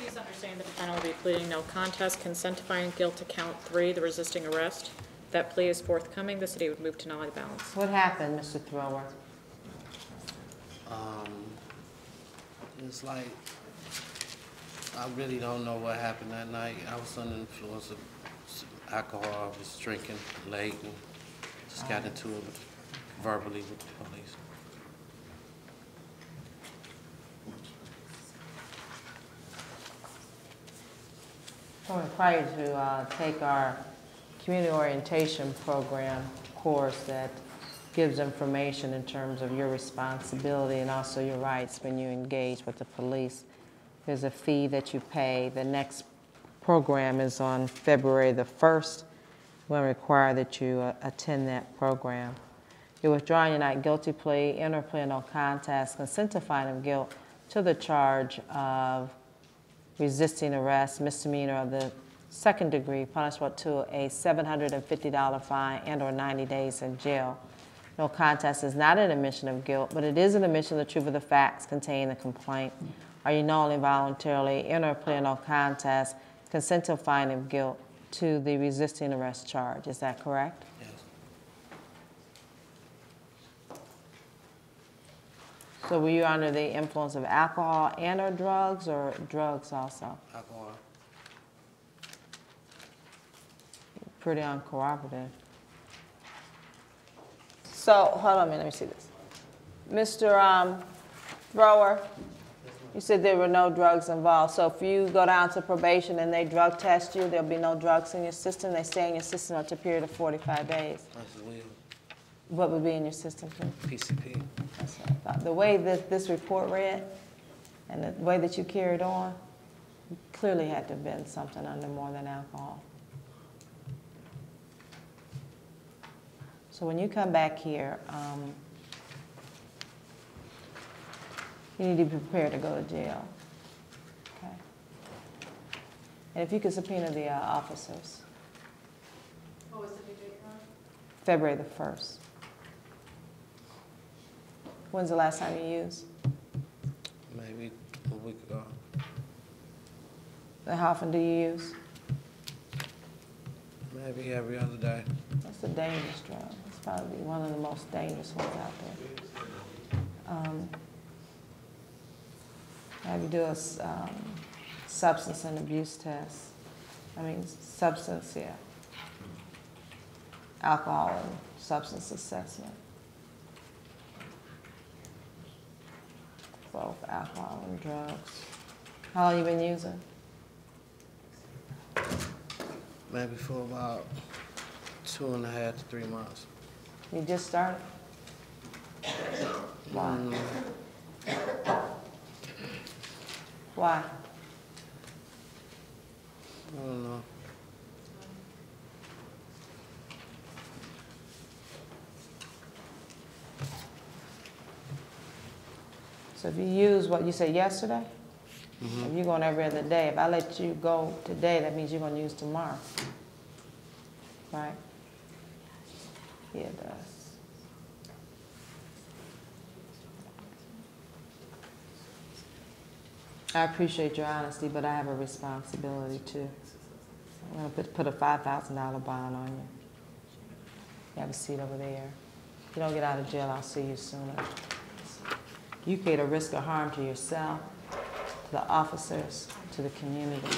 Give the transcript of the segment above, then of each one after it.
please understand the defendant will be pleading no contest, consent to finding guilt to count 3, the resisting arrest. If that plea is forthcoming, the city would move to nullity balance. What happened, Mr. Thrower? It's like, I really don't know what happened that night. I was under the influence of some alcohol. I was drinking late and just got into it verbally with the police. We're required to take our community orientation program course that gives information in terms of your responsibility and also your rights when you engage with the police. There's a fee that you pay. The next program is on February the 1st. We're required that you attend that program. You're withdrawing your not guilty plea, enter plea no contest, consent to finding guilt to the charge of resisting arrest, misdemeanor of the second degree, punishable to a $750 fine and or 90 days in jail. No contest is not an admission of guilt, but it is an admission of the truth of the facts contained in the complaint. Are you knowingly, voluntarily, enter plea no contest, consent to finding guilt to the resisting arrest charge? Is that correct? Yes. So were you under the influence of alcohol and or drugs also? Alcohol. Pretty uncooperative. So, hold on a minute, let me see this. Mr. Thrower, you said there were no drugs involved. So if you go down to probation and they drug test you, there'll be no drugs in your system? They stay in your system up to a period of 45 days? That's weird. What would be in your system, please? PCP. That's what I thought. The way that this report read and the way that you carried on, you clearly had to have been something under more than alcohol. So when you come back here, you need to be prepared to go to jail. Okay. And if you could subpoena the officers. What was the due date on? February the 1st. When's the last time you used? Maybe a week ago. And how often do you use? Maybe every other day. That's a dangerous drug. It's probably one of the most dangerous ones out there. Have you do a substance and abuse test. Substance, yeah. Alcohol and substance assessment. Both alcohol and drugs. How long you been using? Maybe for about 2.5 to 3 months. You just started? Why? Why? I don't know. So if you use what you said yesterday, if you're going every other day, if I let you go today, that means you're going to use tomorrow. Right? Yeah, it does. I appreciate your honesty, but I have a responsibility too. I'm going to put a $5,000 bond on you. You have a seat over there. If you don't get out of jail, I'll see you sooner. You create a risk of harm to yourself, to the officers, to the community.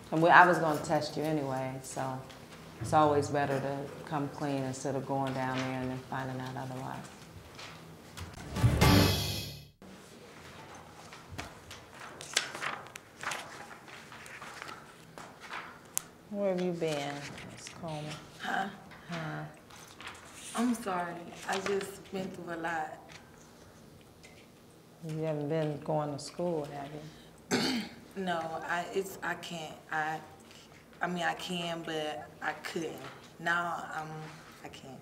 And I was going to test you anyway, so it's always better to come clean instead of going down there and then finding out otherwise. Where have you been, Ms. Coleman? Huh? Huh? I'm sorry. I just been through a lot. You haven't been going to school, have you? No, I can't. I mean I can, but I couldn't. Now I can't.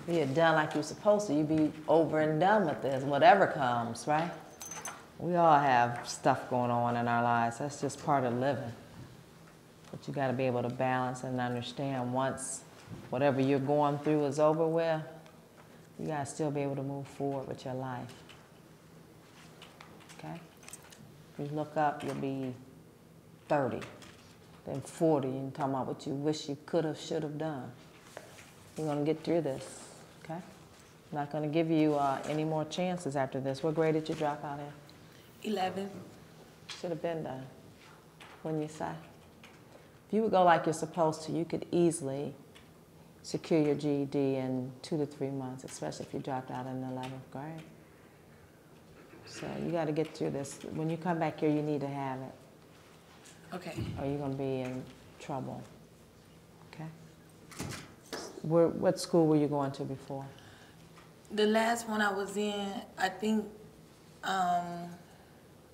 If you're done like you're supposed to, you'd be over and done with this, whatever comes, right? We all have stuff going on in our lives. That's just part of living. But you got to be able to balance and understand once whatever you're going through is over with, you gotta still be able to move forward with your life. Okay? If you look up, you'll be 30, then 40, and talking about what you wish you could have, should have done. You're gonna get through this, okay? I'm not gonna give you any more chances after this. What grade did you drop out in? 11. Should have been done. When you say? If you would go like you're supposed to, you could easily secure your GED in 2 to 3 months, especially if you dropped out in the 11th grade. So you got to get through this. When you come back here, you need to have it, Okay. or you're going to be in trouble. Okay? What school were you going to before? The last one I was in, I think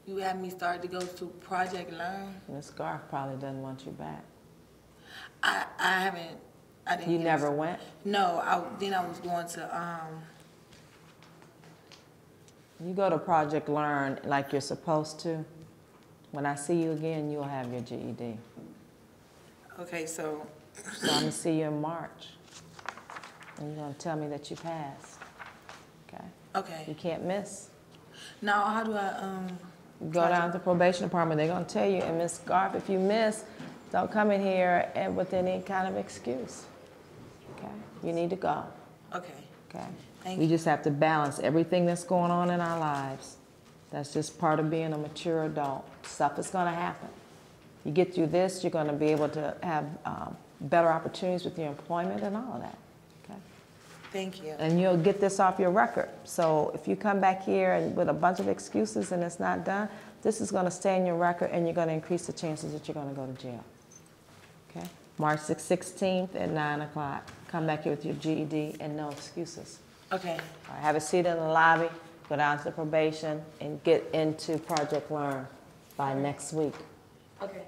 you had me start to go to Project Learn. Miss Garth probably doesn't want you back. I haven't. I didn't. You get never it. went? No. Then I was going to. You go to Project Learn like you're supposed to. When I see you again, you'll have your GED. Okay, so. So I'm going to see you in March. And you're going to tell me that you passed. Okay? Okay. You can't miss. Now, how do I You go down to the probation department. They're going to tell you, and Miss Garth, if you miss, don't come in here and with any kind of excuse. Okay? You need to go. Okay. Okay? Thank We you. just have to balance everything that's going on in our lives. That's just part of being a mature adult. Stuff is going to happen. You get through this, you're going to be able to have better opportunities with your employment and all of that. Okay? Thank you. And you'll get this off your record. So if you come back here and with a bunch of excuses and it's not done, this is going to stay in your record and you're going to increase the chances that you're going to go to jail. Okay? March 16th at 9 o'clock. Come back here with your GED and no excuses. Okay. All right, have a seat in the lobby, go down to the probation, and get into Project Learn by next week. Okay.